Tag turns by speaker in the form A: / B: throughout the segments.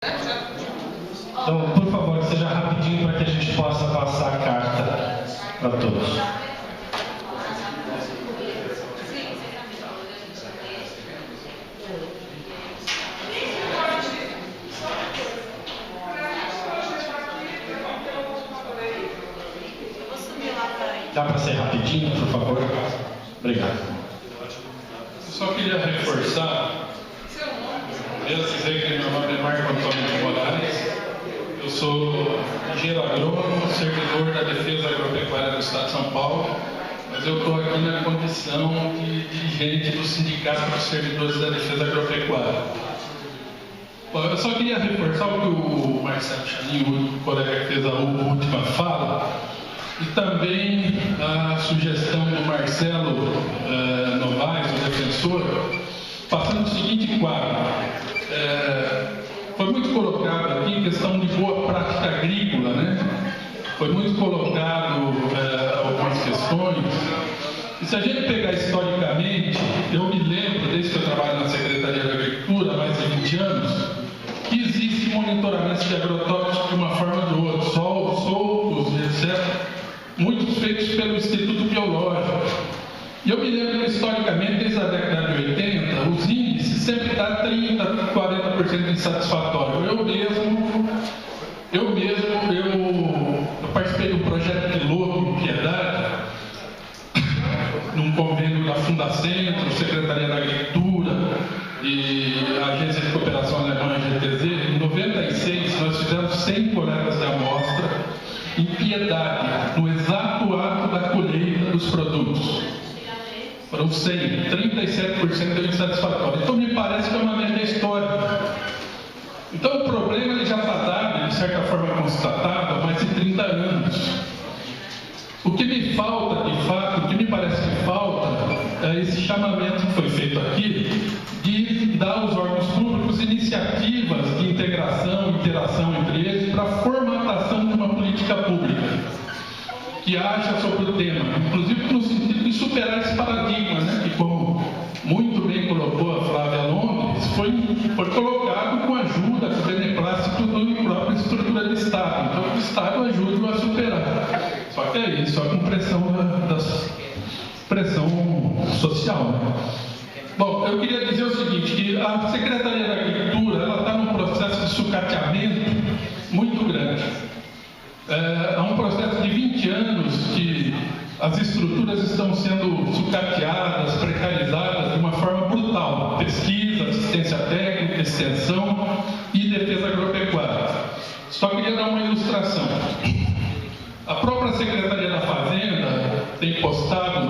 A: Então, por favor, seja rapidinho para que a gente possa passar a carta para todos. Dá para ser rapidinho, por favor? Obrigado.
B: Eu só queria reforçar, eu dizer que meu nome é Marco Antônio de Moraes, eu sou engenheiro agrônomo, servidor da Defesa Agropecuária do Estado de São Paulo, mas eu estou aqui na condição de dirigente do Sindicato dos Servidores da Defesa Agropecuária. Bom, eu só queria reforçar o que o Marcelo Chaninho, o colega que fez a última fala, e também a sugestão do Marcelo Novaes, o defensor, passando o seguinte quadro. Foi muito colocado aqui questão de boa prática agrícola, né? Foi muito colocado algumas questões. E se a gente pegar historicamente, eu me lembro, desde que eu trabalho na Secretaria da Agricultura há mais de 20 anos, que existe monitoramento de agrotóxicos de uma forma ou de outra, soltos, etc., muitos feitos pelo Instituto Biológico. E eu me lembro que, historicamente, desde a década de 80, os índices sempre dão 30%, 40% de insatisfatório. Eu participei de um projeto piloto em Piedade, num convênio da Fundacentro, Secretaria da Agricultura e a Agência de Cooperação Alemã, GTZ. Em 96, nós fizemos 100 coletas de amostra em Piedade, no exato ato da colheita dos produtos. Foram 100, 37% deu insatisfatório. Então, me parece que é uma média histórica. Então, o problema ele já está dado, de certa forma constatado, há mais de 30 anos. O que me falta, de fato, o que me parece que falta, é esse chamamento que foi feito aqui, de dar aos órgãos públicos iniciativas de integração, interação entre eles, para a formatação de uma política pública que haja sobre o tema, inclusive no sentido de superar esse paradigma, né, que, como muito bem colocou a Flávia Londres, foi colocado com ajuda, com beneplácito da própria estrutura do Estado. Então, o Estado ajuda a superar. Só que é isso, só com pressão social. Né? Bom, eu queria dizer o seguinte, que a Secretaria da Agricultura está num processo de sucateamento muito grande. Há um processo de 20 anos que as estruturas estão sendo sucateadas, precarizadas de uma forma brutal. Pesquisa, assistência técnica, extensão e defesa agropecuária. Só queria dar uma ilustração. A própria Secretaria da Fazenda tem postado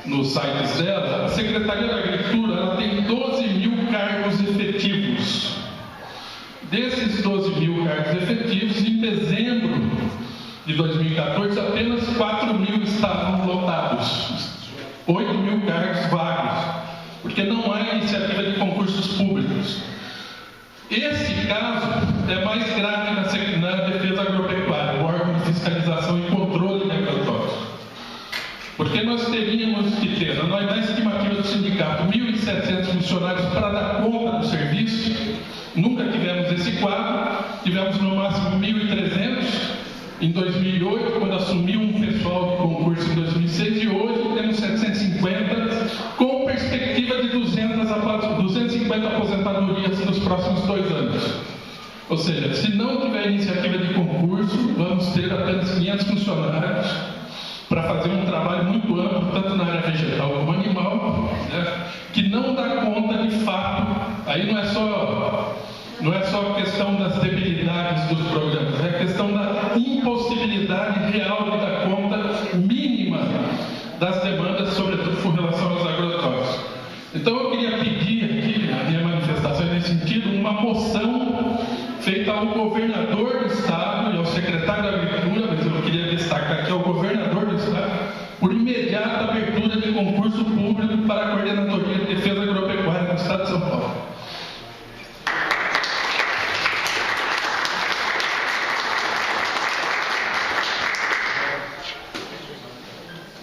B: nos sites dela, a Secretaria da Agricultura ela tem 12 mil cargos efetivos. Desses 12 mil cargos efetivos, em dezembro de 2014, apenas 4 mil estavam lotados. 8 mil cargos vagos, porque não há iniciativa de concursos públicos. Esse caso é mais grave na defesa agropecuária, o órgão de fiscalização e controle de agrotóxicos. Porque nós teríamos que ter, na estimativa do sindicato, 1.700 funcionários para dar conta do serviço. Nunca tivemos esse quadro, tivemos no máximo 1.300 em 2008, quando assumiu um pessoal de concurso em 2006, e hoje temos 750, com perspectiva de 250 aposentadorias nos próximos 2 anos. Ou seja, se não tiver iniciativa de concurso, vamos ter apenas 500 funcionários para fazer um trabalho muito amplo, tanto na área vegetal como animal, né, que não dá conta de fato. Aí não é só questão das debilidades dos programas, é a questão da impossibilidade real de dar conta mínima das demandas, sobretudo com relação aos agrotóxicos. Então eu queria pedir aqui, a minha manifestação nesse sentido, uma moção feita ao governador do Estado e ao secretário da Agricultura, mas eu queria destacar aqui ao governador do Estado, por imediata abertura de concurso público para a Coordenadoria de Defesa Agropecuária do Estado de São Paulo.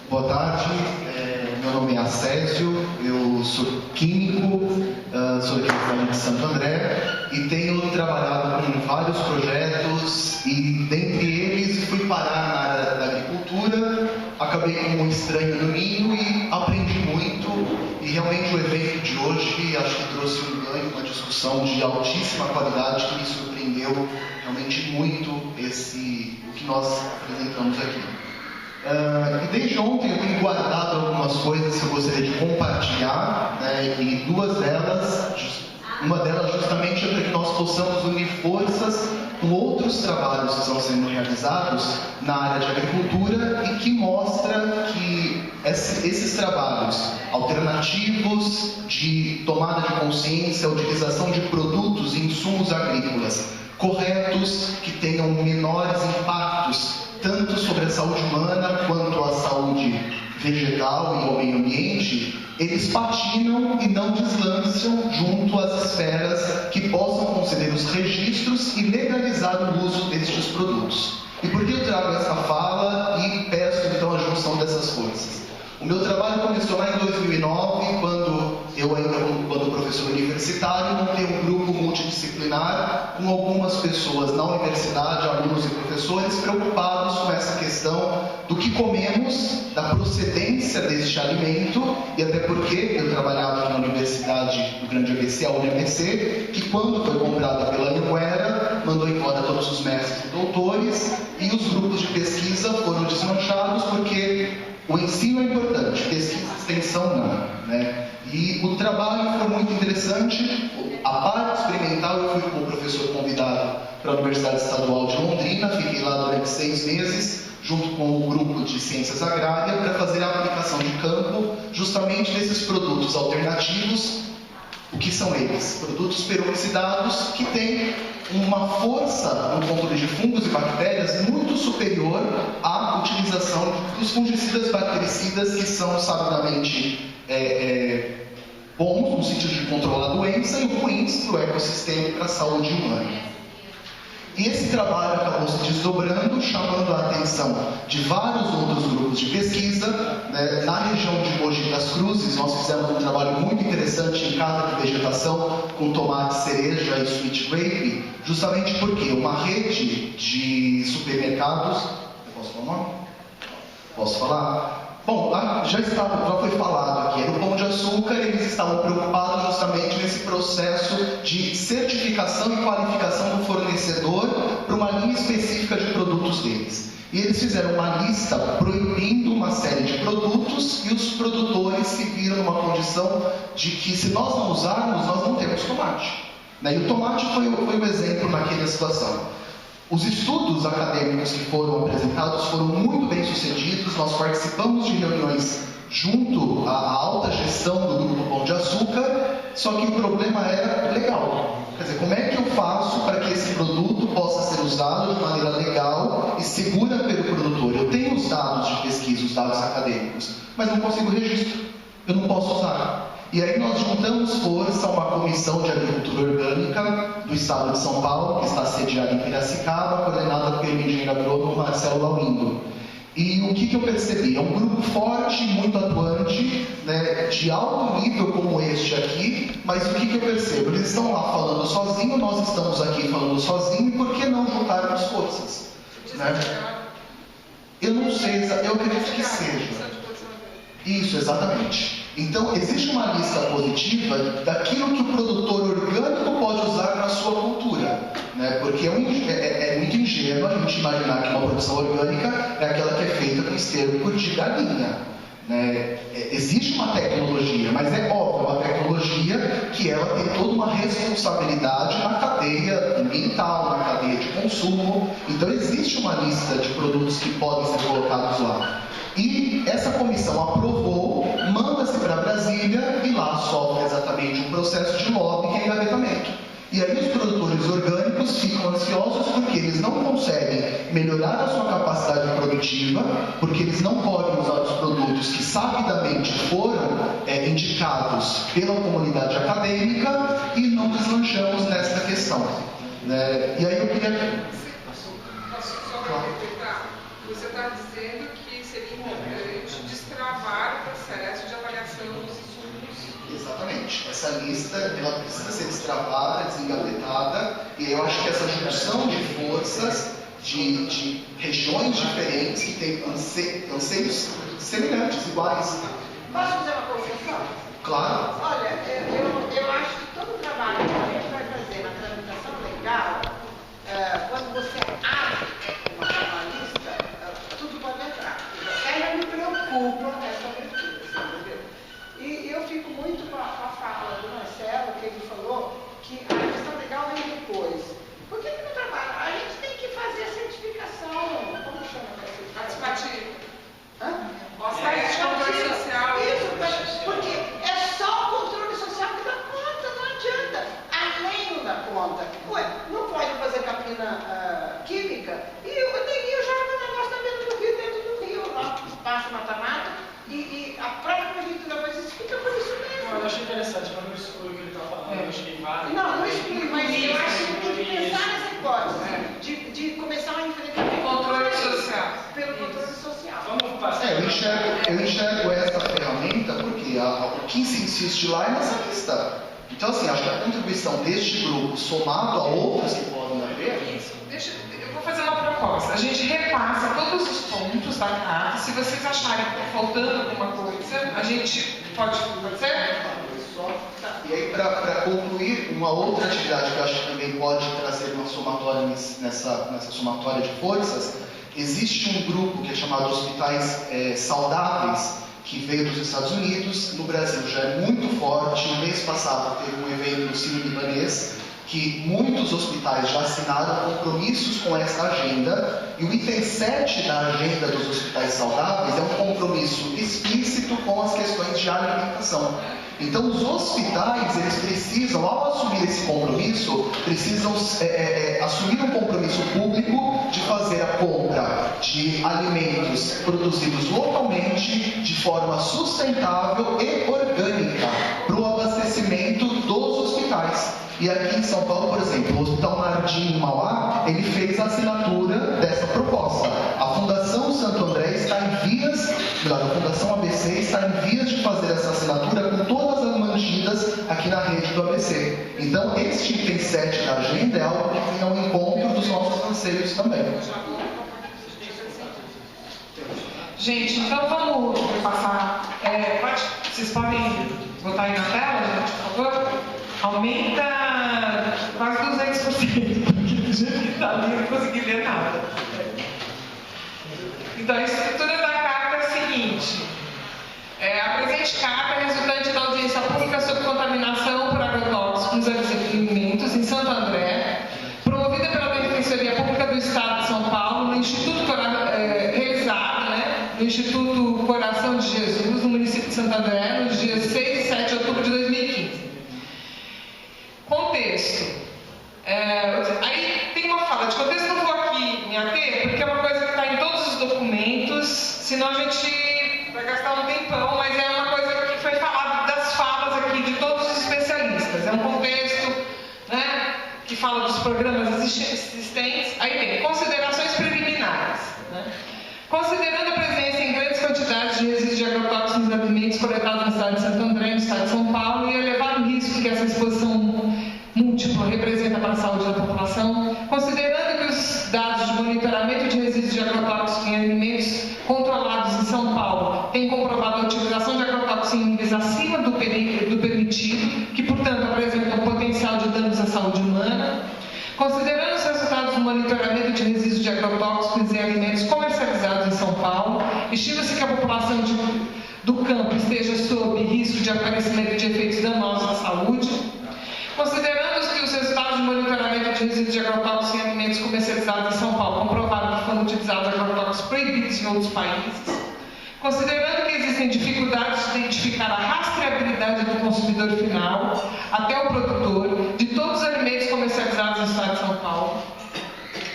C: Boa tarde, meu nome é Acésio, eu sou químico, sou aqui de Santo André e tenho trabalhado trabalhado com vários projetos e, dentre eles, fui parar na área da agricultura, acabei como um estranho no ninho e aprendi muito. E realmente o evento de hoje acho que trouxe um ganho, uma discussão de altíssima qualidade que me surpreendeu realmente muito o que nós apresentamos aqui. E desde ontem eu tenho guardado algumas coisas que eu gostaria de compartilhar, né, e uma delas justamente é para que nós possamos unir forças com outros trabalhos que estão sendo realizados na área de agricultura e que mostra que esses trabalhos alternativos de tomada de consciência, utilização de produtos e insumos agrícolas corretos, que tenham menores impactos tanto sobre a saúde humana quanto a saúde vegetal e ao meio ambiente, eles patinam e não deslançam junto às esferas que possam conceder os registros e legalizar o uso destes produtos. E por que eu trago essa fala e peço então a junção dessas coisas? O meu trabalho começou lá em 2009, quando eu ainda, quando professor universitário, montei um grupo multidisciplinar com algumas pessoas na universidade, alunos e professores, preocupados com essa questão do que comemos, da procedência deste alimento, e até porque eu trabalhava na Universidade do Grande ABC, a UniABC, que quando foi comprada pela Anhanguera, mandou embora todos os mestres e doutores, e os grupos de pesquisa foram desmanchados porque o ensino é importante, pesquisa e extensão não, né? E o trabalho foi muito interessante. A parte experimental, eu fui como professor convidado para a Universidade Estadual de Londrina, fiquei lá durante 6 meses, junto com o grupo de Ciências Agrárias, para fazer a aplicação de campo justamente desses produtos alternativos. O que são eles? Produtos peroxidados que têm uma força no controle de fungos e bactérias muito superior à utilização dos fungicidas bactericidas, que são sabidamente bons no sentido de controlar a doença e ruins para o ecossistema e para a saúde humana. E esse trabalho acabou se desdobrando, chamando a atenção de vários outros grupos de pesquisa. Né? Na região de Mogi das Cruzes, nós fizemos um trabalho muito interessante em casa de vegetação com tomate cereja e sweet grape, justamente porque uma rede de supermercados... Eu posso falar o nome? Posso falar? Bom, já foi falado aqui, no Pão de Açúcar eles estavam preocupados justamente nesse processo de certificação e qualificação do fornecedor para uma linha específica de produtos deles. E eles fizeram uma lista proibindo uma série de produtos e os produtores se viram numa condição de que se nós não usarmos, nós não temos tomate. E o tomate foi um exemplo naquela situação. Os estudos acadêmicos que foram apresentados foram muito bem sucedidos. Nós participamos de reuniões junto à alta gestão do Grupo Pão de Açúcar, só que o problema era legal. Quer dizer, como é que eu faço para que esse produto possa ser usado de maneira legal e segura pelo produtor? Eu tenho os dados de pesquisa, os dados acadêmicos, mas não consigo registro. Eu não posso usar. E aí nós juntamos força a uma comissão de agricultura orgânica do estado de São Paulo, que está sediada em Piracicaba, coordenada pelo engenheiro agrônomo Marcelo Laurindo. E o que eu percebi? É um grupo forte, muito atuante, né, de alto nível como este aqui, mas o que eu percebo? Eles estão lá falando sozinhos, nós estamos aqui falando sozinhos, e por que não juntarmos forças? Né? Eu não sei, eu acredito que seja. Isso, exatamente. Então, existe uma lista positiva daquilo que o produtor orgânico pode usar na sua cultura, né? Porque é muito ingênuo a gente imaginar que uma produção orgânica é aquela que é feita com esterco de galinha, né? Existe uma tecnologia, mas é óbvio, uma tecnologia que ela tem toda uma responsabilidade na cadeia ambiental, na cadeia de consumo. Então, existe uma lista de produtos que podem ser colocados lá. E essa comissão aprovou, manda-se para Brasília e lá sofre exatamente um processo de lobby, que é engavetamento. E aí os produtores orgânicos ficam ansiosos porque eles não conseguem melhorar a sua capacidade produtiva, porque eles não podem usar os produtos que sabidamente foram indicados pela comunidade acadêmica e não deslanchamos nessa questão. Né? E aí eu queria...
D: Posso só perguntar? Você está dizendo que seria importante destravar o processo de avaliação dos insumos
C: Exatamente. Essa lista ela precisa ser destravada, desengavetada, e eu acho que essa junção de forças de regiões diferentes que têm anseios semelhantes, iguais.
E: Posso fazer uma concessão?
C: Claro.
E: Olha, eu acho que todo o trabalho que a gente vai fazer na tramitação legal, quando você abre uma lista, tudo pode entrar. Ela me preocupa essa abertura, entendeu? E eu fico muito com a fala do Marcelo, que ele falou que a questão legal vem depois. Por que não trabalha? A gente tem que fazer a certificação. Como chama a certificação?
D: Participativa.
E: Hã?
D: Controle social.
E: Isso, porque é só o controle social que dá conta, não adianta. A lei não dá conta. Ué, não pode fazer capina química e o neguinho joga o negócio dentro do rio, lá passa mata-mata e a própria prefeitura vai dizer, fica por isso mesmo.
F: Eu achei interessante, mas não exclui o que ele está falando. Eu achei válido.
E: Não exclui, mas eu acho que tem que pensar nessa hipótese de começar a enfrentar o
D: Controle social.
E: Pelo controle social.
F: Vamos passar.
C: Eu enxergo essa ferramenta porque o que se insiste lá é nessa lista. Então, assim, acho que a contribuição deste grupo, somado a outras que podem haver...
D: Eu vou fazer uma proposta. A gente repassa todos os pontos da carta. Se vocês acharem que está faltando alguma coisa, a gente pode ser?
C: E aí, para concluir, uma outra atividade que eu acho que também pode trazer uma somatória nessa somatória de forças, existe um grupo que é chamado Hospitais Saudáveis, que veio dos Estados Unidos. No Brasil já é muito forte. No mês passado teve um evento no Sírio-Libanês, que muitos hospitais já assinaram compromissos com essa agenda, e o item 7 da agenda dos hospitais saudáveis é um compromisso explícito com as questões de alimentação. Então, os hospitais, eles precisam, ao assumir esse compromisso, precisam assumir um compromisso público de fazer a compra de alimentos produzidos localmente, de forma sustentável e orgânica, para o abastecimento dos hospitais. E aqui em São Paulo, por exemplo, o Hospital Nardim, em Mauá, ele fez a assinatura dessa proposta. A Fundação Santo André está em vias, a Fundação ABC está em vias de fazer essa assinatura com todas as mantidas aqui na rede do ABC. Então, este item 7 da agenda é algo que vem ao encontro dos nossos anseios também.
D: Gente, então vamos passar. Vocês podem botar aí na tela, gente, por favor? Aumenta quase 200%, porque do jeito que está ali eu não consegui ler nada. Então, a estrutura da carta é a seguinte. A presente carta é resultante da audiência pública sobre contaminação por agrotóxicos nos alimentos em Santo André, promovida pela Defensoria Pública do Estado de São Paulo, no Instituto realizado, no Instituto Coração de Jesus, no município de Santo André, nos dias 6 e 7 de outubro de 2015. Contexto. Aí tem uma fala de contexto, não vou aqui me ater, porque é uma coisa que está em todos os documentos, senão a gente vai gastar um tempão, mas é uma coisa que foi falada das falas aqui de todos os especialistas. É um contexto, né, que fala dos programas existentes. Aí tem considerações preliminares. Né? Considerando a presença em grandes quantidades de resíduos de agrotóxicos nos alimentos coletados no estado de Santo André, no estado de São Paulo, e o elevado risco que essa exposição múltipla representa para a saúde da população, considerando que os dados de monitoramento de resíduos de agrotóxicos em alimentos controlados em São Paulo têm comprovado a utilização de agrotóxicos em níveis acima do permitido, que, portanto, apresentam potencial de danos à saúde humana, considerando os resultados do monitoramento de resíduos de agrotóxicos em alimentos comercializados em São Paulo, estima-se que a população do campo esteja sob risco de aparecimento de efeitos danosos à saúde, considerando que os resultados de monitoramento de resíduos de agrotóxicos em alimentos comercializados em São Paulo comprovaram que foram utilizados agrotóxicos proibidos em outros países, considerando que existem dificuldades de identificar a rastreabilidade do consumidor final até o produtor de todos os alimentos comercializados no estado de São Paulo,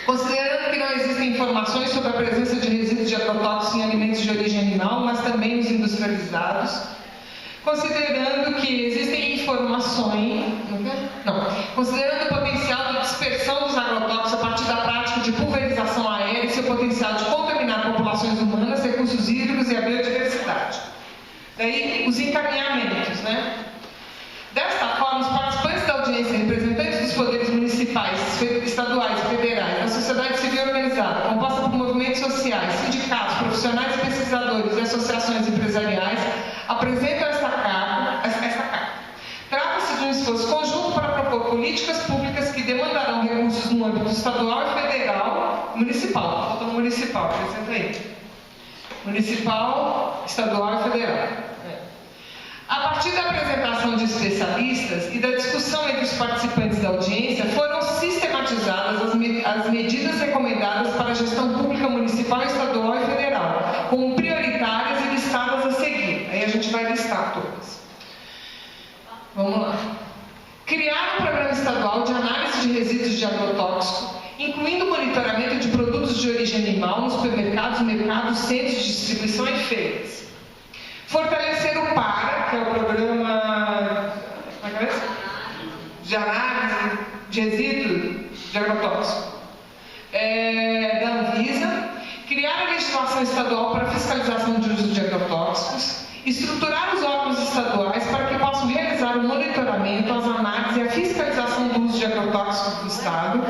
D: considerando que não existem informações sobre a presença de resíduos de agrotóxicos em alimentos de origem animal, mas também nos industrializados, considerando que existem informações, considerando o potencial de dispersão dos agrotóxicos a partir da prática de pulverização aérea e seu potencial de contaminar populações humanas, recursos hídricos e a biodiversidade. Daí, os encaminhamentos, né? estaduais e federais, da sociedade civil organizada, composta por movimentos sociais, sindicatos, profissionais e pesquisadores e associações empresariais, apresentam esta carta. Trata-se de um esforço conjunto para propor políticas públicas que demandarão recursos no âmbito estadual e federal, municipal. Falta municipal, acrescenta aí. Municipal, estadual e federal. A partir da apresentação de especialistas e da discussão entre os participantes da audiência, foram sistematizadas as medidas recomendadas para a gestão pública municipal, estadual e federal, como prioritárias e listadas a seguir. Aí a gente vai listar todas. Vamos lá. Criar um programa estadual de análise de resíduos de agrotóxico, incluindo monitoramento de produtos de origem animal nos supermercados, mercados, centros de distribuição e feiras. Fortalecer o PARA, que é o programa de análise de resíduos de agrotóxico da Anvisa. Criar a legislação estadual para fiscalização de uso de agrotóxicos. Estruturar os órgãos estaduais para que possam realizar o monitoramento, as análises e a fiscalização do uso de agrotóxicos do Estado.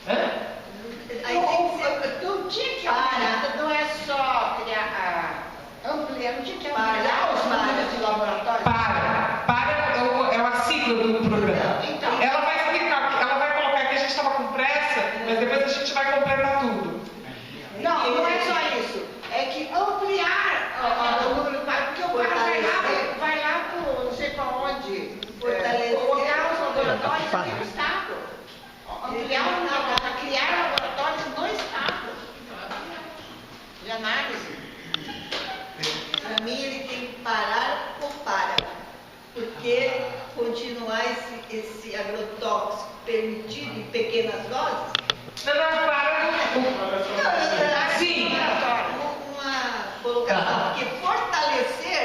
E: Aí tem que ser, não tinha que ampliar, não é só criar, ampliar, não tinha que ampliar os números de laboratórios.
D: É a sigla do programa.
E: Então.
D: Ela vai explicar, ela vai colocar que a gente estava com pressa, mas depois a gente vai completar tudo.
E: Não é só isso. É que ampliar o número de parques, porque o cara vai lá para não sei para onde, olhar os laboratórios aqui no Estado. Para criar laboratórios no Estado de análise.
G: Para mim, ele tem que parar com para, porque continuar esse agrotóxico permitido em pequenas doses.
D: Sim.
G: Uma colocação, porque fortalecer,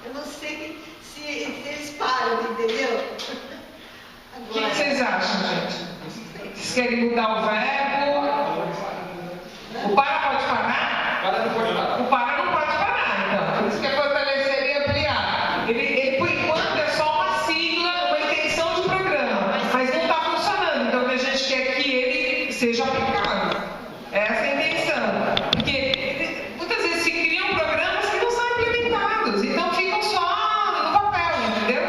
G: eu não sei se eles param, entendeu?
D: O que vocês acham, gente? Vocês querem mudar o verbo? O para pode parar? O para não pode parar, então. Por isso que é fortalecer e ampliar. Ele, por enquanto, é só uma sigla, uma intenção de programa, mas não está funcionando. Então, a gente quer que ele seja aplicado. Essa é a intenção. Porque muitas vezes se criam programas que não são implementados, então ficam só no papel, entendeu?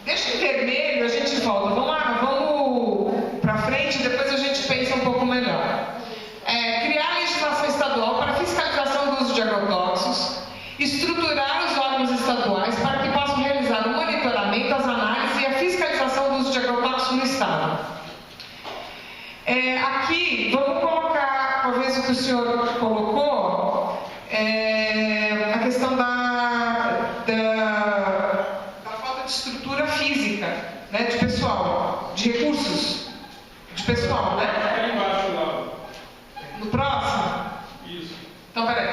D: Deixa em vermelho, a gente volta. Vamos para frente, depois a gente pensa um pouco melhor. Criar legislação estadual para fiscalização do uso de agrotóxicos, estruturar os órgãos estaduais para que possam realizar o monitoramento, as análises e a fiscalização do uso de agrotóxicos no Estado. Aqui, vamos colocar, talvez o que o senhor colocou, a questão da falta de estrutura física, né, de pessoal, de recursos, de pessoal, né?
B: Está embaixo lá.
D: No próximo?
B: Isso.
D: Então, peraí.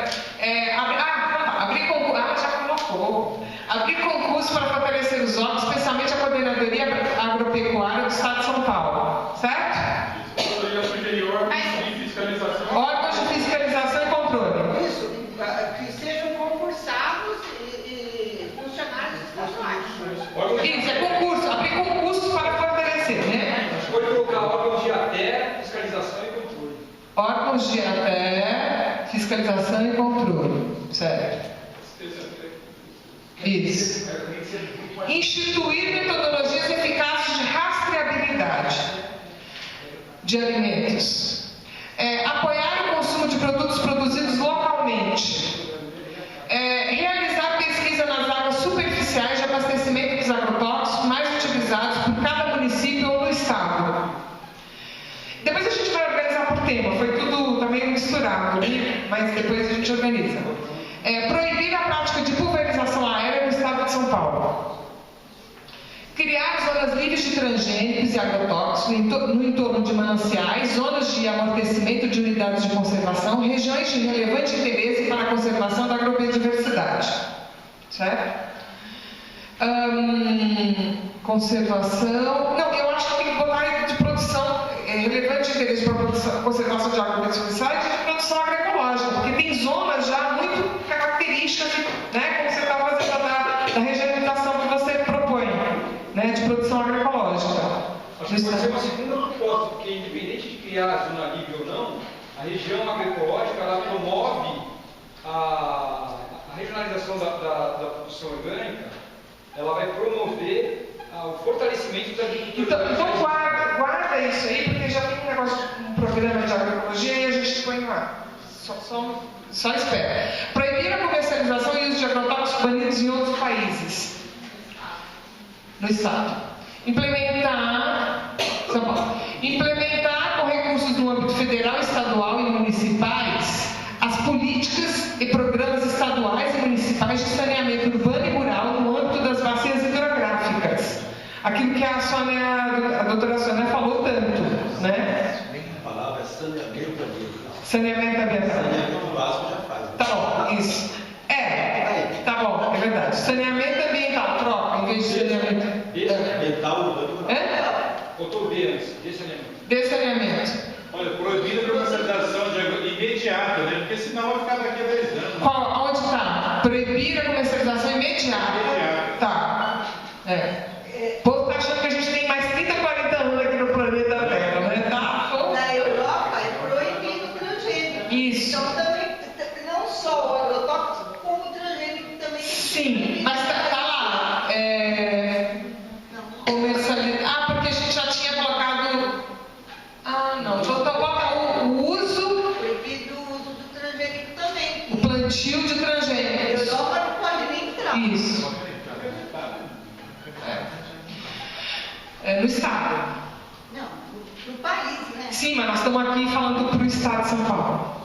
D: Abrir concurso. Já colocou. Abrir concurso para fortalecer os órgãos, especialmente a Coordenadoria Agropecuária do Estado de São Paulo. Certo?
B: Controle superior de fiscalização.
D: Órgãos de fiscalização e controle.
E: Isso, que sejam concursados e funcionários estaduais.
D: Isso, é concurso. Abrir concurso para fortalecer, né?
F: Pode colocar órgãos de até fiscalização e controle.
D: Órgãos de até fiscalização e controle. Certo. Isso. Instituir metodologias eficazes de rastreabilidade de alimentos. Apoiar o consumo de produtos produzidos localmente. Realizar pesquisa nas águas superficiais de abastecimento dos agrotóxicos mais utilizados por cada município ou no estado. Depois a gente vai organizar por tema, foi tudo também misturado, né? Mas depois a gente organiza. Proibir a prática de pulverização aérea no estado de São Paulo. Criar zonas livres de transgênicos e agrotóxicos no entorno de mananciais, zonas de amortecimento de unidades de conservação, regiões de relevante interesse para a conservação da agrobiodiversidade. Certo? Conservação... Não, eu acho que tem que botar de produção, relevante interesse para a conservação de agrobiodiversidade e de produção agroecológica, porque tem zonas já muito características, né, como você está fazendo da regionalização que você propõe. de produção agroecológica.
F: Acho que pode ser uma segunda proposta, porque independente de criar zona livre ou não, a região agroecológica ela promove a regionalização da produção orgânica, ela vai promover o fortalecimento da agricultura.
D: Então guarda isso aí, porque já tem um programa de agroecologia e a gente põe lá. Só espera. Proibir a comercialização e uso de agrotóxicos banidos em outros países. No Estado. Implementar com recursos no âmbito federal, estadual e municipais as políticas e programas estaduais e municipais de saneamento urbano e rural no âmbito das bacias hidrográficas. Aquilo que a doutora Sônia falou tanto, né?
H: A palavra é saneamento ambiental.
D: Saneamento ambiental.
H: Saneamento básico já faz.
D: Tá bom, isso. Tá bom, é verdade. Saneamento ambiental, troca, em vez de saneamento.
H: Ambiental urbano rural.
F: Botou B antes, dessaneamento.
D: Dessaneamento.
A: Olha, proibida a comercialização de água imediata, né? Porque senão vai ficar daqui a 10 anos.
D: Onde está? Proibir a comercialização imediata. Tá. O povo está achando que a gente tem mais 30, 40 anos aqui no planeta Terra, né? Tá?
G: Na Europa é proibido o transgênico.
D: Isso.
G: Então também, não só o agrotóxico, como o transgênico também.
D: Sim, mas tá lá. Comercializar. Porque a gente já tinha colocado. Não. Então bota o uso.
G: Proibido o uso do transgênico também.
D: O plantio de
G: Na
D: transgênicos.
G: Europa não pode nem entrar.
D: Isso. No Estado.
G: Não, no país, né?
D: Sim, mas nós estamos aqui falando para o Estado de São Paulo.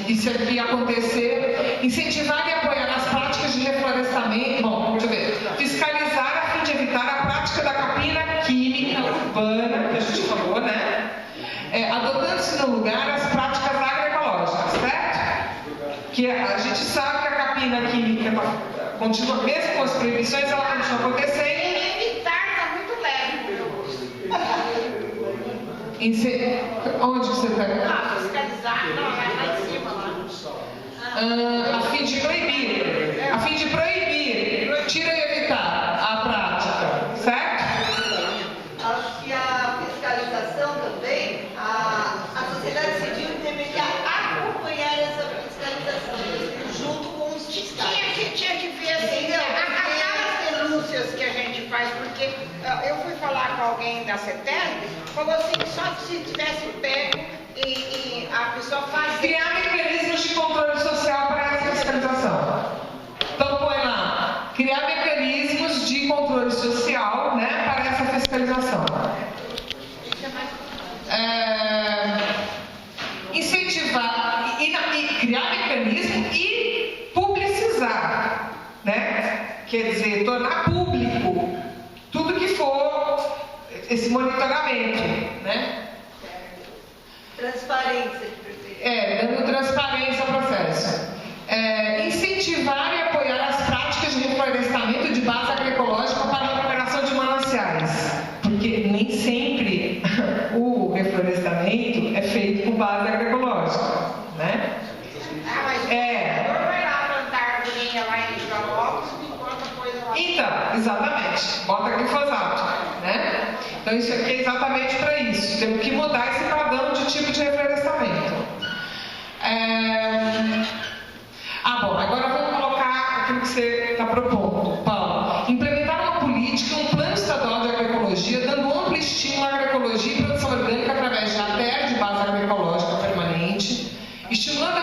D: E se aqui acontecer, incentivar e apoiar as práticas de reflorestamento. Bom, deixa eu ver. Fiscalizar a fim de evitar a prática da capina química urbana, que a gente falou, né? Adotando-se no lugar as práticas agroecológicas, certo? Que a gente sabe que a capina química continua, mesmo com as proibições, ela continua acontecendo.
E: E evitar está muito leve, meu gosto.
D: Onde que você está?
E: Fiscalizar, não, é lá em cima, lá.
D: A fim de proibir. A fim de proibir. Tira e evitar a prática, certo?
G: Acho que a fiscalização também, a sociedade civil deveria acompanhar essa fiscalização junto com os fiscais.
E: Tinha que ver assim, aquelas denúncias que a gente faz, porque eu fui falar com alguém da CETESB, falou assim, só se tivesse pego e a pessoa fazia.
D: Criar mecanismos de controle social para essa fiscalização. Então põe lá, criar mecanismos de controle social, né, para essa fiscalização. Incentivar e criar mecanismo e publicizar, né? Quer dizer, tornar público tudo que for esse monitoramento, né?
G: Transparência de preferência.
D: Dando transparência ao processo. Incentivar e apoiar as práticas de reflorestamento de base agroecológica para a recuperação de mananciais. Porque nem sempre o reflorestamento é feito com base agroecológica, né?
E: Mas o vereador vai lá plantar arvorinha lá em Joanópolis e encontra coisa lá.
D: Então, exatamente. Bota glifosato, né? Então isso aqui é exatamente para isso. Temos que mudar esse padrão de tipo de reflorestamento. Bom, agora vamos colocar aquilo que você está propondo, Paulo. Implementar uma política, um plano estadual de agroecologia, dando amplo estímulo à agroecologia e produção orgânica através de ATER, de base agroecológica permanente, estimulando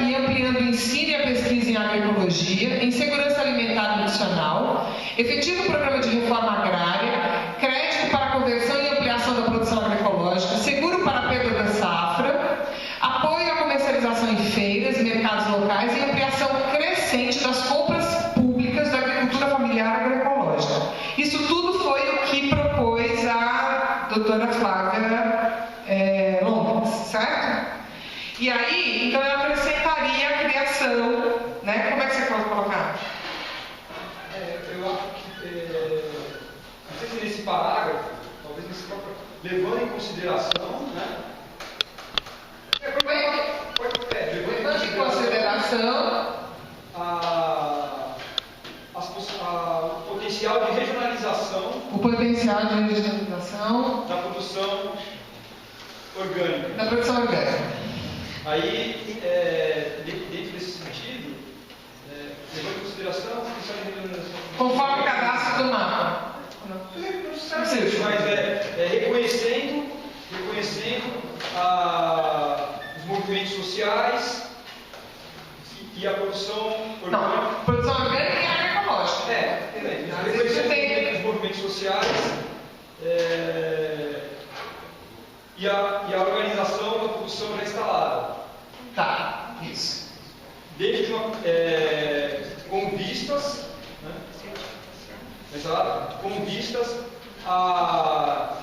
D: e ampliando o ensino e a pesquisa em agroecologia, em segurança alimentar e nutricional, efetivo programa de reforma agrária, crédito para a conversão e ampliação da produção agroecológica, seguro para a perda da safra, apoio à comercialização em feiras e mercados locais e ampliação crescente das compras públicas da agricultura familiar agroecológica. Isso tudo foi o que propôs a doutora Flávia Londres, certo? E aí, então eu acrescentaria a criação, né? Como é que você pode colocar?
F: Eu acho que, não sei se nesse parágrafo, talvez nesse próprio, levando em consideração, né?
D: Levando em consideração
F: potencial de regionalização
D: o potencial de regionalização
F: da produção orgânica.
D: da produção orgânica.
F: Aí, dentro desse sentido, levando em consideração a potencial de regionalização.
D: Conforme o cadastro do mapa.
F: Não necessariamente, mas reconhecendo os movimentos sociais e a produção orgânica.
D: Não, produção orgânica e agroecológica.
F: Reconhecendo os movimentos sociais e a organização da produção já instalada.
D: Tá, isso.
F: Desde com vistas, né? Com vistas ao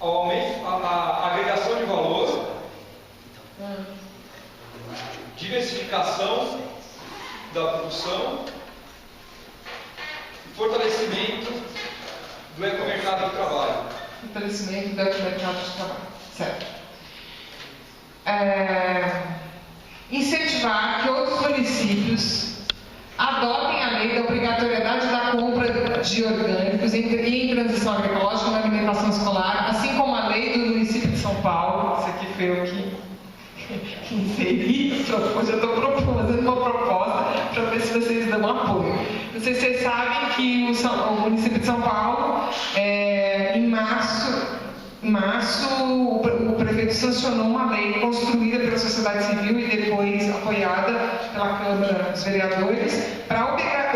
F: aumento, a agregação de valor, diversificação da produção, fortalecimento do ecomercado de trabalho.
D: Fortalecimento do ecomercado de trabalho, certo. Incentivar que outros municípios adotem a lei da obrigatoriedade da compra de orgânicos em transição agroecológica na alimentação escolar, assim como a lei do município de São Paulo. Isso aqui foi eu que inseri, já estou fazendo uma proposta para ver se vocês dão apoio. Não sei se vocês sabem que o município de São Paulo, em março, o prefeito sancionou uma lei construída pela sociedade civil e depois apoiada pela Câmara dos Vereadores para a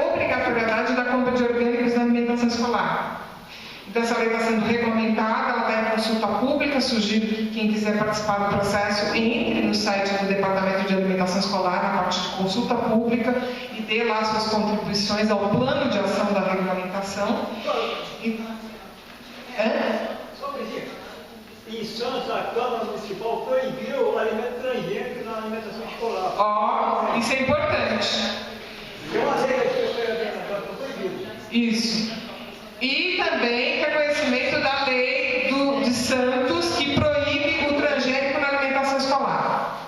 D: obrigatoriedade da compra de orgânicos na alimentação escolar. Então, essa lei está sendo regulamentada, ela está em consulta pública. Sugiro que quem quiser participar do processo entre no site do Departamento de Alimentação Escolar, na parte de consulta pública, e dê lá suas contribuições ao plano de ação da regulamentação.
I: Em Santos, a Câmara Municipal proibiu o alimento transgênico na alimentação escolar.
D: Isso é importante.
I: Eu achei que foi proibido.
D: Isso. E também reconhecimento da lei de Santos, que proíbe o transgênico na alimentação escolar.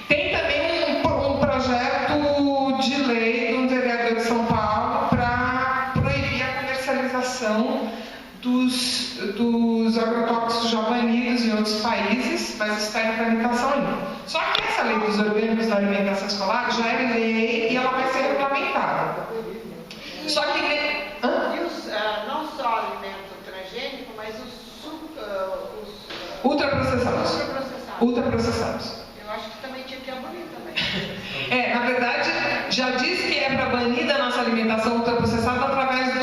D: Tem também um projeto de lei do vereador de São Paulo para proibir a comercialização dos agrotóxicos já banidos em outros países, mas está em tramitação ainda. Só que essa lei dos orgânicos na alimentação escolar já é lei e ela vai ser regulamentada. Só que
E: não só alimento transgênico, mas os
D: ultraprocessados. Ultraprocessados.
E: Eu acho que também tinha que abolir também.
D: Na verdade, já diz que é para banir da nossa alimentação ultraprocessada através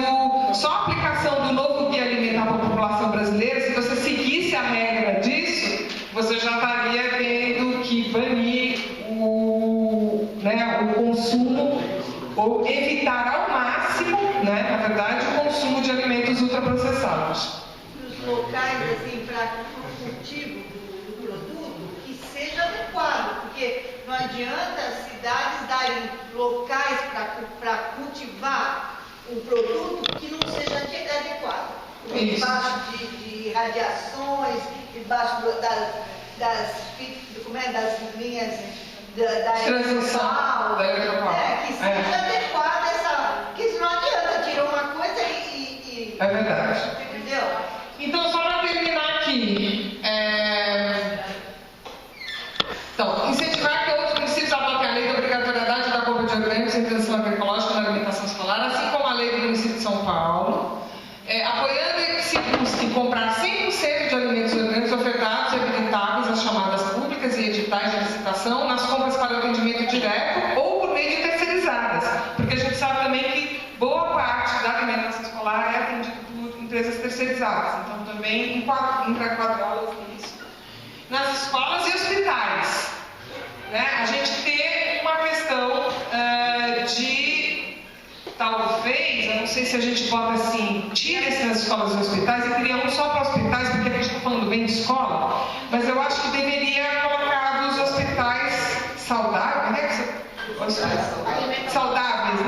D: só a aplicação do novo Guia Alimentar para a população brasileira. Se você seguisse a regra disso, você já estaria tendo que banir o consumo, ou evitar ao máximo, na verdade, o consumo de alimentos ultraprocessados.
G: Nos locais, assim, para o cultivo do produto, que seja adequado, porque não adianta as cidades darem locais para cultivar um produto que não seja adequado. Debaixo de radiações, debaixo das linhas da
D: transição
G: que seja adequada que não adianta tirar uma coisa e
D: é verdade.
G: Entendeu?
D: Então, só para terminar aqui, então, incentivar que outros municípios adotem a lei da obrigatoriedade da compra de orgânicos em transição agroecológica na alimentação escolar, assim como a lei do município de São Paulo, apoiando que se busque comprar 100% de alimentos orgânicos ofertados e habilitados às chamadas públicas e editais de licitação nas compras para atendimento direto ou por meio de terceirizadas, porque a gente sabe também que boa parte da alimentação escolar é atendida por empresas terceirizadas, então também enquadrá-las nisso. Nas escolas e hospitais, a gente tem uma questão de, talvez, eu não sei se a gente bota assim, tira-se nas escolas e hospitais e cria um só para hospitais, porque a gente está falando bem de escola, mas eu acho que deveria colocar dos hospitais saudáveis, saudáveis,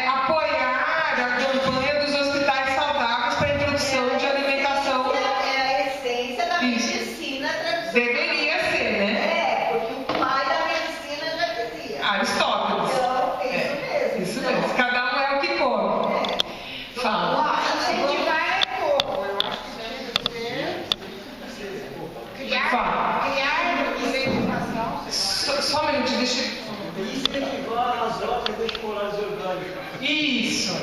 D: apoiar a campanha dos hospitais saudáveis para a introdução de alimentação.
G: É a essência da medicina tradicional.
D: Deveria ser,
G: porque o pai da medicina já dizia.
D: Aristóteles.
G: Então, isso mesmo.
D: Isso mesmo.
I: escolares orgânicas.
D: Isso.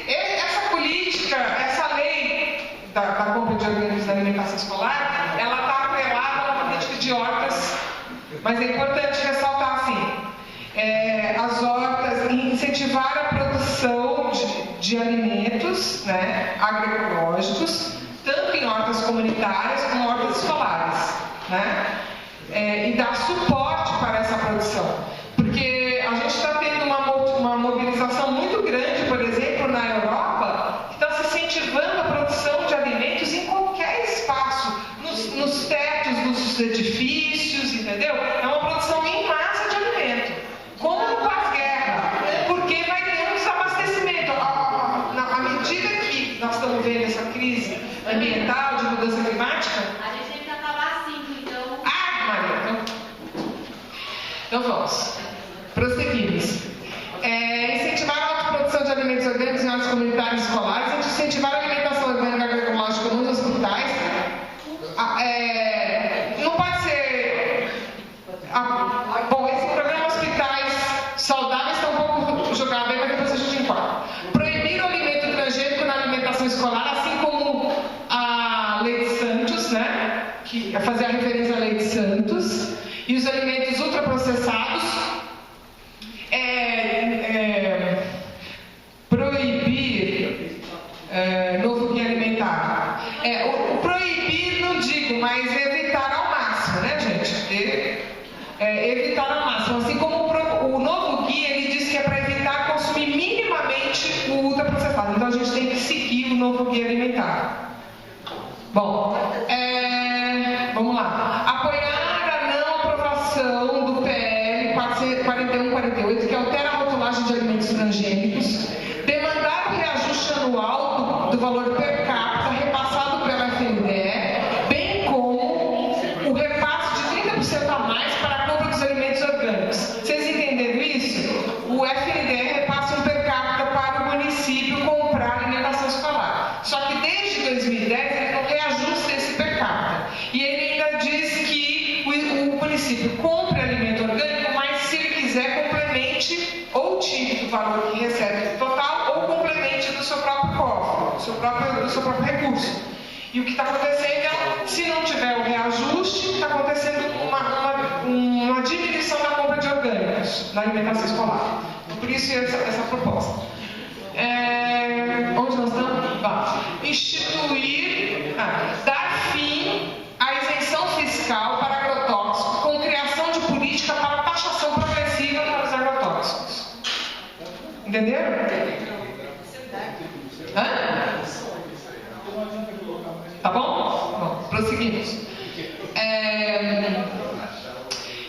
D: Essa política, essa lei da compra de orgânicos da alimentação escolar, ela está atrelada na política de hortas, mas é importante ressaltar assim, as hortas, incentivar a produção de alimentos, né, agroecológicos, tanto em hortas comunitárias como hortas escolares, né, e dar suporte para essa produção, porque a gente está tendo uma mobilização muito grande, por exemplo, na Europa, que está se incentivando a produção de alimentos em qualquer espaço, nos tetos dos edifícios, entendeu? É uma produção em massa de alimento, como no pós-guerra, porque vai ter um desabastecimento. À medida que nós estamos vendo essa crise ambiental, de mudança climática,
J: a gente tem que acabar assim, então.
D: Maria, então vamos. Prosseguimos. Incentivar a autoprodução de alimentos orgânicos em hortas comunitárias e escolares, incentivar a alimentação orgânica agroecológica nos hospitais. Não pode ser. Bom, esse programa hospitais saudáveis está um pouco jogado aí, mas depois a gente enquadra. Proibir o alimento transgênico na alimentação escolar, assim como a Lei de Santos, né? Que é fazer a referência à Lei de Santos, e os alimentos ultraprocessados. Proibir novo guia alimentar. O proibir não digo, mas evitar ao máximo, né, gente? Evitar ao máximo. Assim como o novo guia, ele diz que é para evitar consumir minimamente o ultraprocessado. Então a gente tem que seguir o novo guia alimentar. Bom, vamos lá. Apoiar a não aprovação do PL 4148, que altera a rotulagem de alimentos transgênicos. Demandar o reajuste anual do valor per capita repassado pela FNDE, bem como o repasse de 30% a mais para a compra dos alimentos orgânicos. Vocês entenderam isso? O FNDE repassa um per capita para o município comprar alimentação escolar. Só que desde 2010 ele não reajusta esse per capita. E ele ainda diz que o município compra alimento orgânico, mas se ele quiser complemente ou tire do valor que recebe total, ou complemente do seu próprio cofre, do seu próprio recurso. E o que está acontecendo é, se não tiver o reajuste, está acontecendo uma diminuição da compra de orgânicos na alimentação escolar. Então, por isso essa proposta. Onde nós estamos? Instituir, dar fim à isenção fiscal para agrotóxicos, com criação de política para taxação progressiva para os agrotóxicos. Entenderam? Tá bom? Bom, prosseguimos.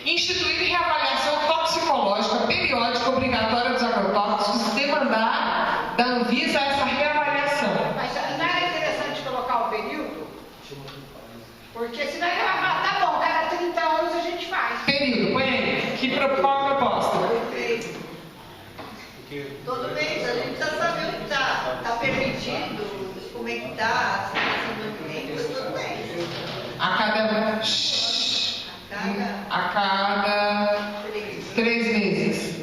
D: Instituir reavaliação toxicológica periódica obrigatória dos agrotóxicos e demandar da Anvisa essa reavaliação.
E: Mas não era interessante colocar o período? Porque senão ele vai falar, tá bom, cada 30 anos a gente faz.
D: Período, põe aí. Qual a proposta?
G: Todo mês a gente precisa saber o que está permitido, como é que está, todo mês. A cada 3 meses.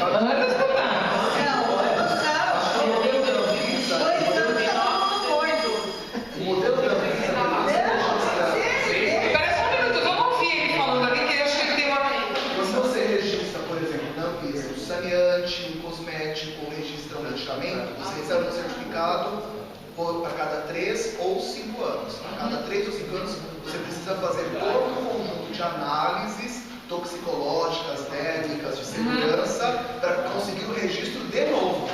G: Anos não dá.
C: Saneante, um cosmético, um registro, um medicamento, você recebe um certificado a cada 3 ou 5 anos. A cada 3 ou 5 anos, você precisa fazer todo um conjunto de análises toxicológicas, técnicas, de segurança, para conseguir o registro de novo.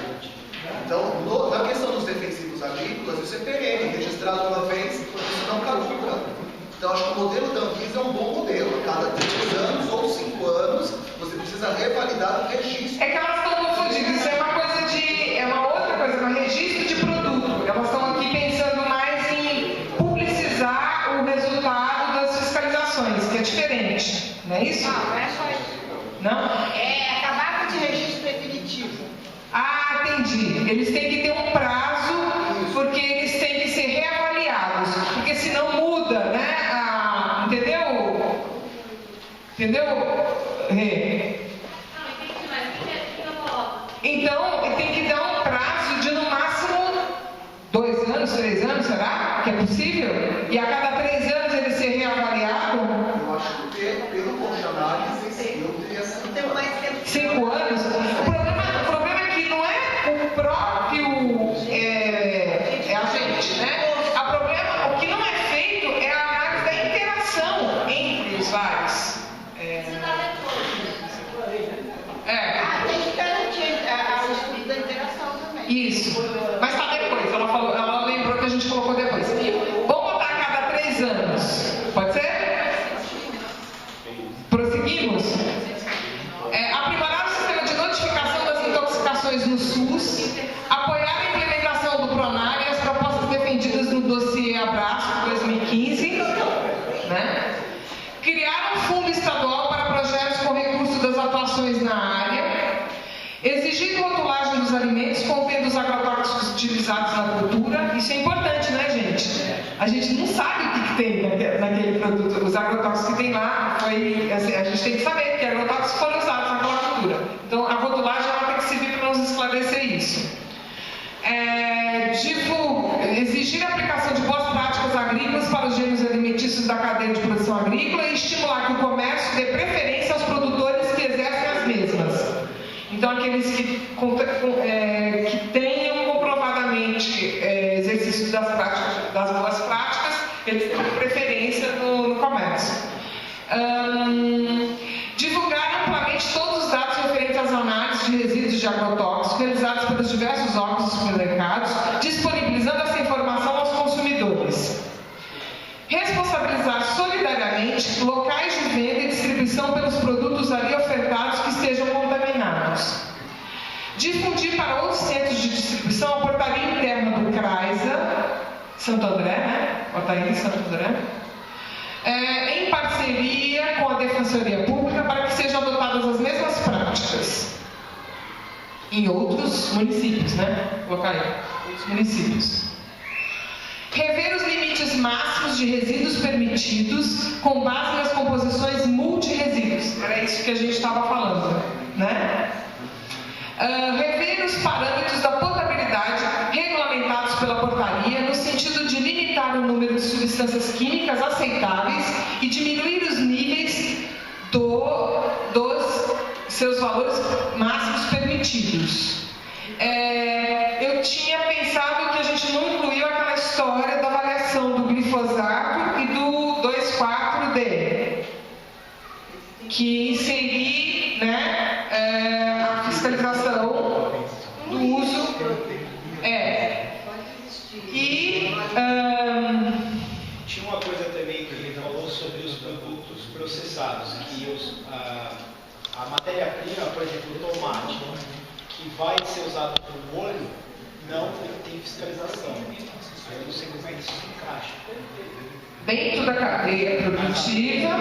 C: Então, na questão dos defensivos agrícolas, isso é perene, registrado uma vez, isso não caduca. Então, acho que o modelo da Anvisa é um bom modelo. A cada 3 anos ou 5 anos, você precisa revalidar o registro.
D: É que elas estão confundidas. Isso é uma outra coisa, um registro de produto. Elas estão aqui pensando mais em publicizar o resultado das fiscalizações, que é diferente. Não é isso?
E: Não é só isso.
D: Não?
E: É acabar com esse registro definitivo.
D: Entendi. Eles têm que ter um prazo, porque eles têm que ser reavaliados. Porque senão muda, né? entendeu? Entendeu? Então, tem que dar um prazo de no máximo 2 anos, 3 anos, será? Que é possível? E a cada 3 anos ele ser reavaliado?
C: Eu acho que pelo ponto de análise, eu teria essa.
D: 5 anos? O problema é que não é o próprio agente, né? O que não é feito é a análise da interação entre os vários.
E: Tem que garantir o estudo da interação também.
D: Isso. Mas está depois. Ela lembrou que a gente colocou depois. Vamos botar a cada 3 anos. Pode ser? Prosseguimos? Aprimorar o sistema de notificação das intoxicações no SUS, apoiar a implementação do PRONAR e as propostas defendidas no dossiê Abraço 2015, né? Criar um fundo estadual para projetos com recurso das atuações na área, exigir rotulagem dos alimentos contendo os agrotóxicos utilizados na cultura. Isso é importante, né, gente? A gente não sabe o que tem naquele produto. Os agrotóxicos que tem lá, a gente tem que saber que agrotóxicos foram usados naquela cultura. Então, a rotulagem ela tem que servir para nos esclarecer isso. Exigir a aplicação de boas práticas agrícolas para os gêneros alimentícios da cadeia de produção agrícola e estimular que o comércio dê preferência aos produtores que exercem as mesmas. Então, aqueles que tenham comprovadamente exercício das boas práticas, eles têm preferência no comércio. Divulgar amplamente todos os dados referentes às análises de resíduos de agrotóxicos realizados pelos diversos órgãos dos supermercados, disponibilizando essa informação aos consumidores. Responsabilizar solidariamente locais de venda e distribuição pelos produtos ali ofertados que estejam contaminados. Difundir para outros centros de distribuição a portaria interna do CRAISA, Santo André, né? Portaria de Santo André. Em parceria com a Defensoria Pública para que sejam adotadas as mesmas práticas em outros municípios, né? Colocar aí, outros municípios. Rever os limites máximos de resíduos permitidos com base nas composições multiresíduos. Era isso que a gente estava falando, né? Rever os parâmetros da potabilidade regulamentados pela portaria no sentido de limitar o número de substâncias químicas aceitáveis e diminuir os níveis dos seus valores máximos permitidos. Eu tinha pensado que a gente não incluiu aquela história da avaliação do glifosato e do 2,4-D, que inserir, né, a fiscalização do uso.
H: Tinha uma coisa também que ele falou sobre os produtos processados, que a matéria-prima, por exemplo, o tomate, que vai ser usado para o molho, não tem fiscalização. Eu não sei como é que isso se encaixa.
D: Dentro da cadeia produtiva,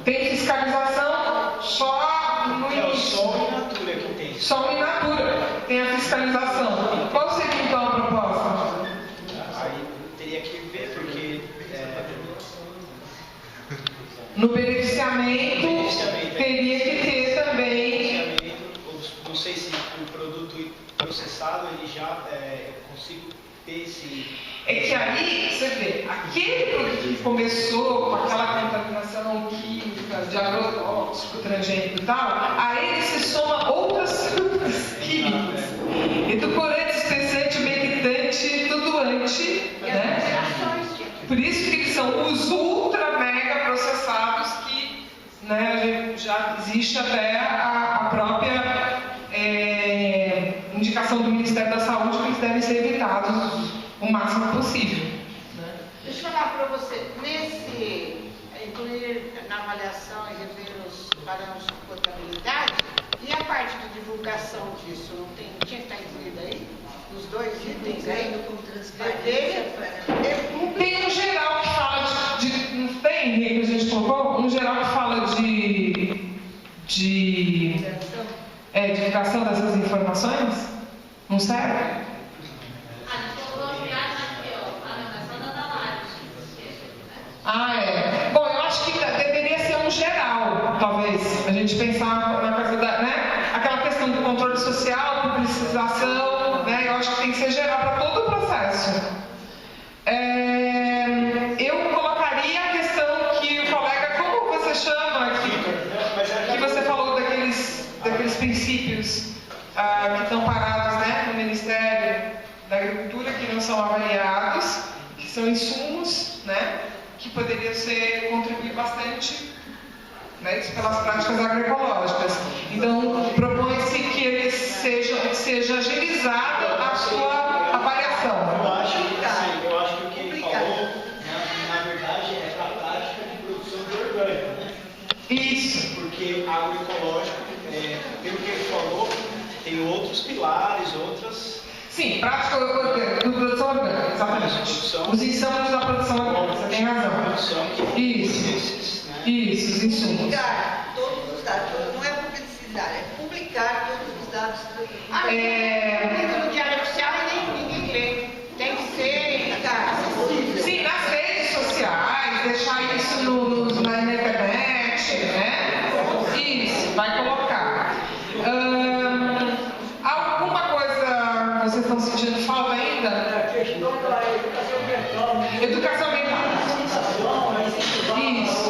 D: tem fiscalização só no início.
H: Só o in natura que tem.
D: Só o in natura tem a fiscalização. Qual seria então a proposta?
H: Aí teria que ver, porque
D: no beneficiamento teria que ter também.
H: Não sei se o produto processado ele já consigo ter esse.
D: É que aí, você vê, aquele produto que começou com aquela contaminação química, de agrotóxico, transgênico e tal, a ele se soma outras substâncias químicas. Edulcorante, espessante, umectante, tudoante, né? Por isso que eles são os ultra mega processados que, né, já existe até a própria indicação do Ministério da Saúde que eles devem ser evitados o máximo possível. Né?
E: Deixa eu falar para você, incluir na avaliação e rever os parâmetros de potabilidade, e a parte de divulgação disso, tinha que estar incluída aí? Os 2 itens aí?
G: Com transparência.
E: Tem
D: um geral que fala não tem, que a gente colocou? Um geral que fala de divulgação dessas informações? Não serve? Bom, gente pensar na coisa da, né? Aquela questão do controle social, publicização, né? Eu acho que tem que ser geral para todo o processo. Eu colocaria a questão que o colega, como você chama, que você falou daqueles princípios que estão parados, né, no Ministério da Agricultura, que não são avaliados, que são insumos, né, que poderiam contribuir bastante, né, pelas práticas agroecológicas. Então, propõe-se que seja agilizada a sua avaliação.
H: Eu acho que o que ele falou, na verdade, é para a prática de produção de orgânico, né?
D: Isso.
H: Porque agroecológico, pelo que ele falou, tem outros pilares, outras...
D: Sim, prática orgânica, produção orgânica, exatamente. Os insumos da produção orgânica, você tem razão. Isso, os insumos.
G: Publicar todos os dados, não é publicitar, é publicar todos os dados.
E: No Diário Oficial ninguém lê. Tem que ser acessível.
D: Sim, nas redes sociais, deixar isso na internet, né? Isso, vai colocar. Alguma coisa vocês estão sentindo falta ainda?
I: A questão da educação ambiental.
D: Educação ambiental. Isso.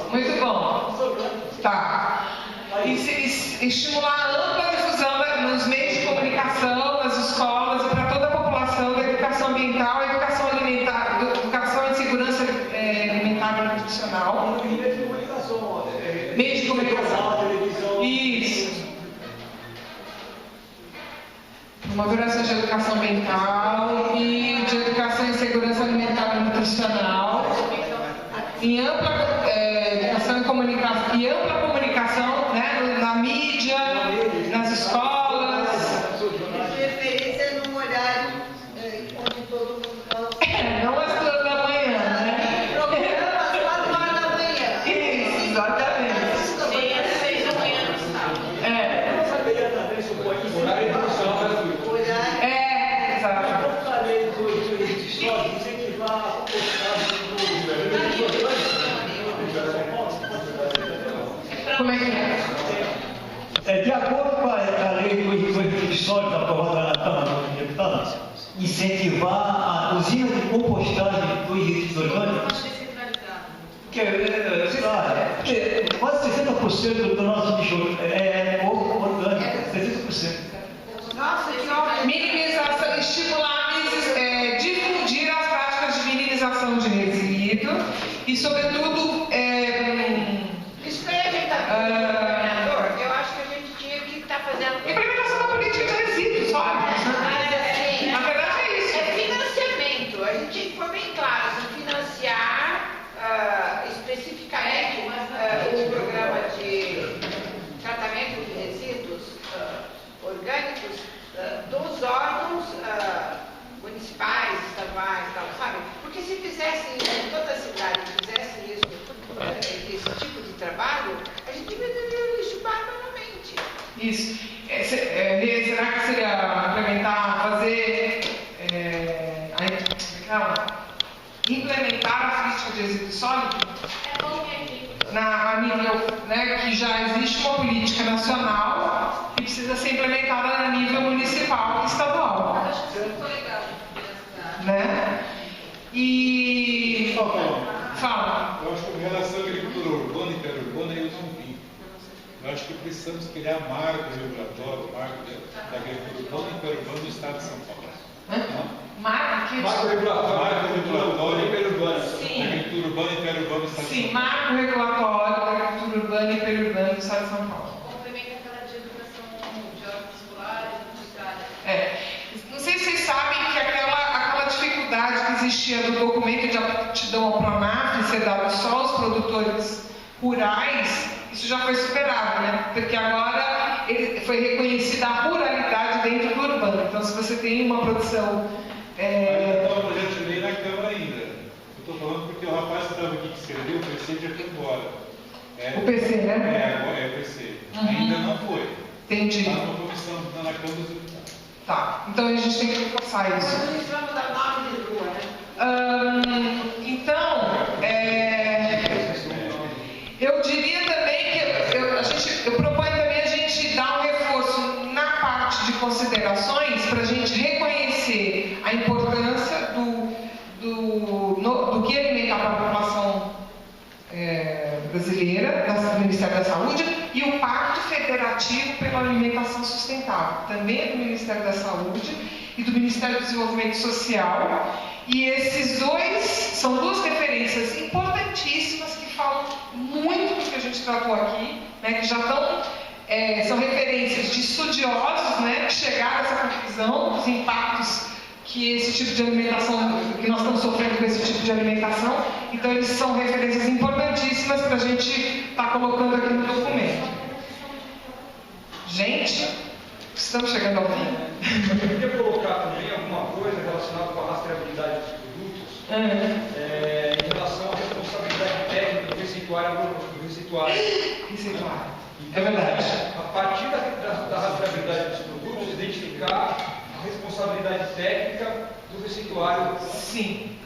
D: Muito bom. Tá. Estimular a ampla difusão nos meios de comunicação, nas escolas e para toda a população da educação ambiental, educação alimentar, educação em segurança alimentar e nutricional.
I: Meio de comunicação.
D: Meio de comunicação.
I: Televisão.
D: Isso. Promover ações de educação ambiental e de educação em segurança alimentar e nutricional. Em ampla educação e ampla comunicação, né, na mídia, nas escolas.
G: De preferência num horário onde todo mundo fala.
D: Não às 2 da manhã, né?
G: Programa às 4 horas da manhã.
D: Isso, exatamente.
J: Nem às 6 da manhã no sábado.
I: Eu saberia também se o horário de produção gratuito.
D: Exato.
I: Eu falei só de incentivar a compostagem do
D: Como é que é?
I: De acordo com a lei dos episódios aprovada na Câmara dos Deputados, incentivar a usina de compostagem dos resíduos orgânicos, que quase 60% do nosso lixo é orgânico, 60%.
E: Nossa, que ótimo.
D: Minimização, estimular, difundir as práticas de minimização de resíduo e, sobretudo,
E: Isso que a gente está governador, eu acho que a gente tinha que estar fazendo.
D: implementação da política de resíduos, sabe? Na verdade é isso.
E: É financiamento. A gente foi bem claro, assim, financiar especificamente o programa de tratamento de resíduos orgânicos dos órgãos municipais, estaduais, tal, sabe? Porque se fizessem em toda a cidade, fizessem isso, esse tipo de trabalho, a gente venderia o lixo barbaramente.
D: Isso. Será que seria implementar, fazer, implementar a ficha de resíduo sólido? A nível, né, que já existe uma política nacional e precisa ser implementada a nível municipal e estadual.
J: Acho que isso ficou legal.
D: Né? E... Fala.
K: Eu acho que em relação à agricultura urbana e periurbana eu não vi. Eu acho que precisamos criar marco regulatório, marco da agricultura urbana e periurbana no estado de São Paulo.
D: Marco
K: regulatório
F: e periurbana.
D: Sim.
K: Agricultura urbana e periurbana no estado de São Paulo.
D: Sim, marco regulatório da agricultura urbana e periurbana do estado de São Paulo.
J: Complementa aquela de educação de órgãos escolares e industriais.
D: Não sei se vocês sabem que aquela dificuldade que existia do documento de aptidão ao PRONAF ser dado só aos produtores rurais, isso já foi superado, né? Porque agora foi reconhecida a ruralidade dentro do urbano. Então, se você tem uma produção...
K: Ainda está o projeto de lei na Câmara ainda. Eu estou falando porque o rapaz que estava aqui que escreveu, o PC já foi embora.
D: O PC, né?
K: É o PC. Ainda não foi.
D: Entendi.
K: Está numa comissão na Câmara dos Deputados.
D: Tá, então a gente tem que reforçar isso.
E: Nós precisamos dar nome de rua, né?
D: Então, eu diria também que Brasileira, do Ministério da Saúde, e o Pacto Federativo pela Alimentação Sustentável, também é do Ministério da Saúde e do Ministério do Desenvolvimento Social. E esses dois são duas referências importantíssimas que falam muito do que a gente tratou aqui, né, que já estão, são referências de estudiosos, né, que chegaram a essa conclusão dos impactos que esse tipo de alimentação, que nós estamos sofrendo com esse tipo de alimentação. Então, eles são referências importantíssimas para a gente estar colocando aqui no documento. Gente, estamos chegando ao fim.
F: Eu queria colocar também alguma coisa relacionada com a rastreabilidade dos produtos, em relação à responsabilidade técnica do receituário.
D: É verdade.
F: A partir da rastreabilidade dos produtos, identificar a responsabilidade técnica do receituário.
D: Sim.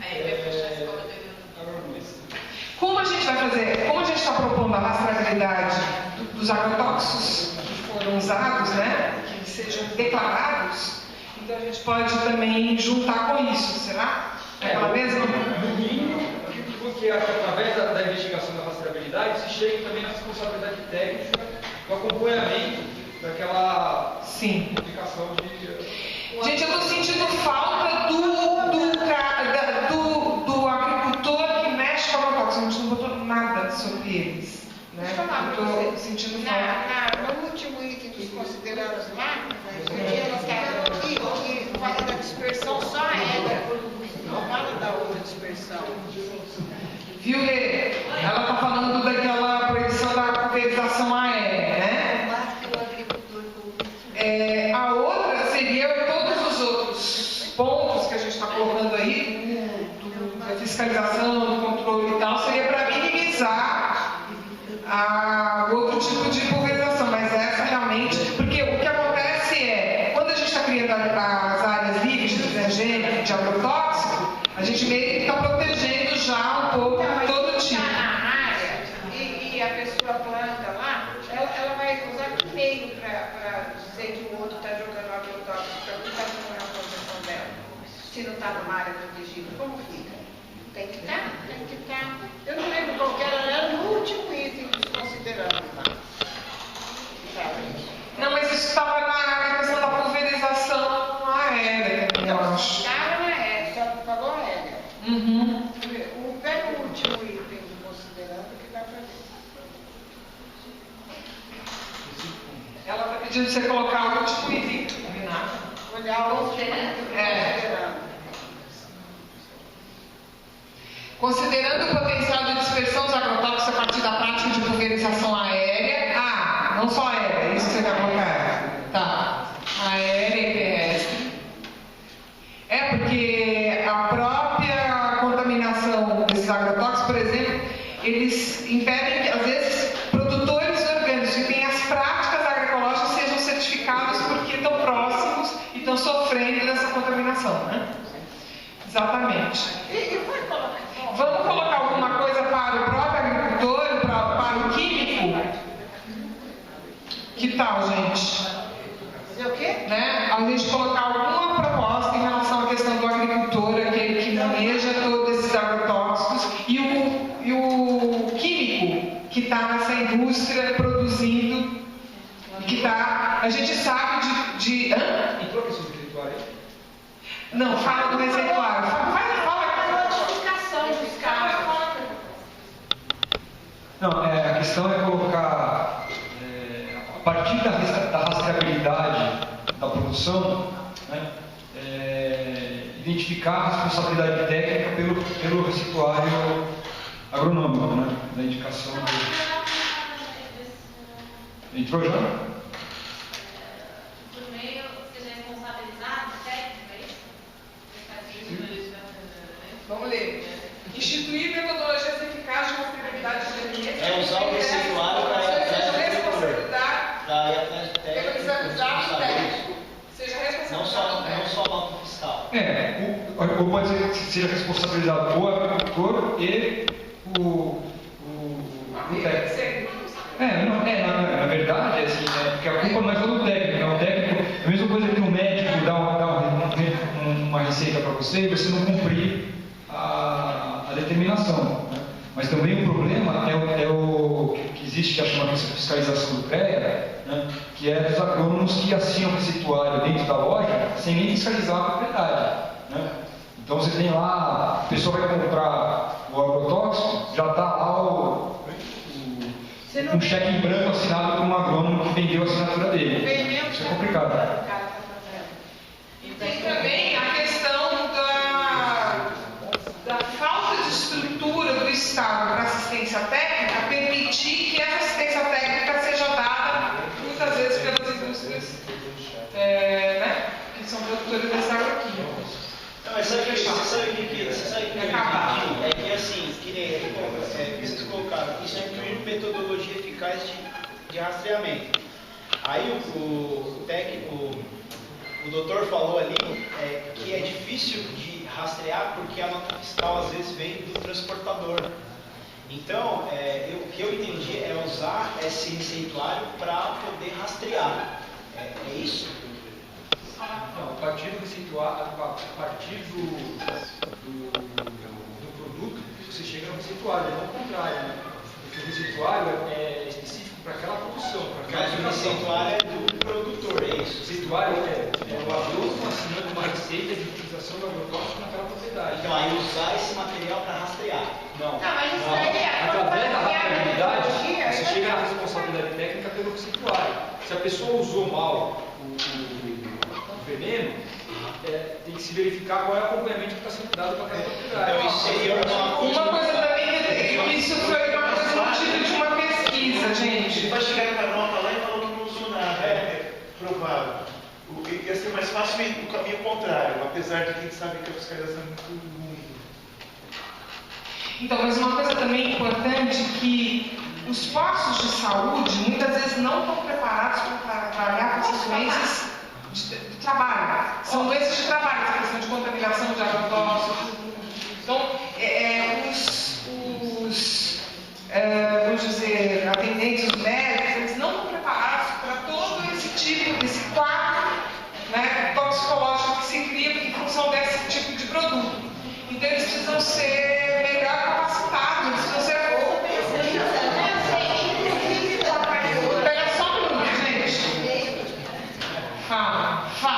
D: Como a gente vai fazer? Como a gente está propondo a rastreabilidade dos agrotóxicos que foram usados, né? Que sejam declarados, então a gente pode também juntar com isso, será? Aquela mesma?
F: No mínimo, porque através da investigação da rastreabilidade se chega também na responsabilidade técnica do acompanhamento daquela publicação de.
D: Gente, eu estou sentindo falta do agricultor que mexe com agrotóxicos. A gente não botou nada sobre eles. Né? Estou sentindo falta.
E: No último item dos considerados lá, eles querem que fala da dispersão só aérea, não fala da outra dispersão.
D: Viu, Lê? Ela está falando daquela proibição da pulverização aérea, né? A outra seria todos os outros pontos que a gente está colocando aí, da fiscalização, do controle e tal, seria para minimizar o outro tipo de pulverização, mas essa realmente, porque o que acontece é, quando a gente está criando as áreas livres de transgênico, de agrotóxico, a gente meio que está protegendo já um pouco todo tipo.
E: Na área, e a pessoa planta lá, ela vai usar que meio para dizer que o outro está jogando agrotóxico, para que está fazendo a proteção dela, se não está numa área protegida, como fica? Tem que estar. Eu não lembro qual que era no último item dos considerados lá.
D: Não, mas isso estava na questão da pulverização aérea, eu acho.
E: Estava na aérea, só falou aérea. Pega o último item do considerando que dá para ver.
D: Ela está pedindo para você colocar o último item, combinado?
E: Olhar o último item do considerando.
D: Considerando o potencial de dispersão dos agrotóxicos a partir da prática de pulverização aérea, não só aérea, é isso que você quer colocar? Tá. Aérea e terrestre. Porque a própria contaminação desses agrotóxicos, por exemplo, eles impedem que, às vezes, produtores orgânicos e tem as práticas agroecológicas sejam certificadas porque estão próximos e estão sofrendo dessa contaminação, né? Exatamente. Vamos colocar alguma coisa para o próprio agricultor, para o químico? Que tal, gente?
E: Fazer o quê?
D: Né? A gente colocar alguma proposta em relação à questão do agricultor, aquele que maneja todos esses agrotóxicos, e o químico que está nessa indústria produzindo, que está. A gente sabe de.
F: Entrou a questão do receituário?
D: Não, fala do receituário. Fala
L: Não, a questão é colocar, a partir da rastreabilidade da produção, né, identificar a responsabilidade técnica pelo receituário agronômico, né, da indicação do... Entrou já?
J: Por meio, seja responsabilizado, técnico, é isso?
D: Vamos ler. Instituir metodologias eficazes de rastreabilidade de alimentos.
H: Usar o receituário para ir atrás do
D: técnico. Seja responsabilizado
H: não só banco fiscal.
L: Ou pode ser que seja responsabilizado o agricultor e o técnico. Na verdade, assim, porque a culpa não é só do técnico, né? O técnico, a mesma coisa que o médico dá uma receita para você e você não cumprir a determinação. Né? Mas também o problema é o existe, que é uma fiscalização do CREA, né, que é dos agrônomos que assinam o receituário dentro da loja sem nem fiscalizar a propriedade. Né? Então você tem lá, a pessoa vai comprar o agrotóxico, já está lá um cheque em branco assinado por um agrônomo que vendeu a assinatura dele. Isso é complicado.
D: E tem também a questão da falta de estrutura do Estado para assistência técnica permitir que essa assistência técnica seja dada muitas vezes pelas indústrias que são produtores dessa agroquímica.
H: Não, mas sabe o que é que assim, que nem vocês colocaram, isso é incluir metodologia eficaz de rastreamento. Aí o técnico, o doutor falou ali que é difícil de rastrear porque a nota fiscal às vezes vem do transportador. Então, o que eu entendi é usar esse receituário para poder rastrear. É isso?
F: Não, a partir do receituário, a partir do produto, você chega no receituário, não o contrário, né? Porque o receituário é específico para aquela produção.
H: Mas o receituário é do produtor, é isso?
F: O receituário é o agrônomo assinando uma receita de utilização do agrotóxico naquela propriedade.
H: Então, aí usar esse material para rastrear.
F: Não.
E: Mas isso aí
F: Através da rastreabilidade,
E: metodologia,
F: você chega na responsabilidade técnica pelo receituário. Se a pessoa usou mal o veneno, tem que se verificar qual é o acompanhamento que está sendo dado para aquela propriedade.
H: Então, isso seria
D: uma coisa também, isso foi uma coisa motivo de uma pesquisa, gente.
M: Vai chegar para nota lá e falou que não usou nada, é provável. Ia ser mais fácil ir no caminho contrário, apesar de que a gente sabe que a fiscalização é muito ruim.
D: Então, mas uma coisa também importante que os postos de saúde muitas vezes não estão preparados para trabalhar com essas doenças de trabalho. São doenças de trabalho, essa questão de contaminação de agrotóxicos. Então, vamos dizer, atendentes médicos, eles não estão preparados para todo esse tipo, desse quadro, né, toxicológico que se cria em função desse tipo de produto. Então, eles precisam ser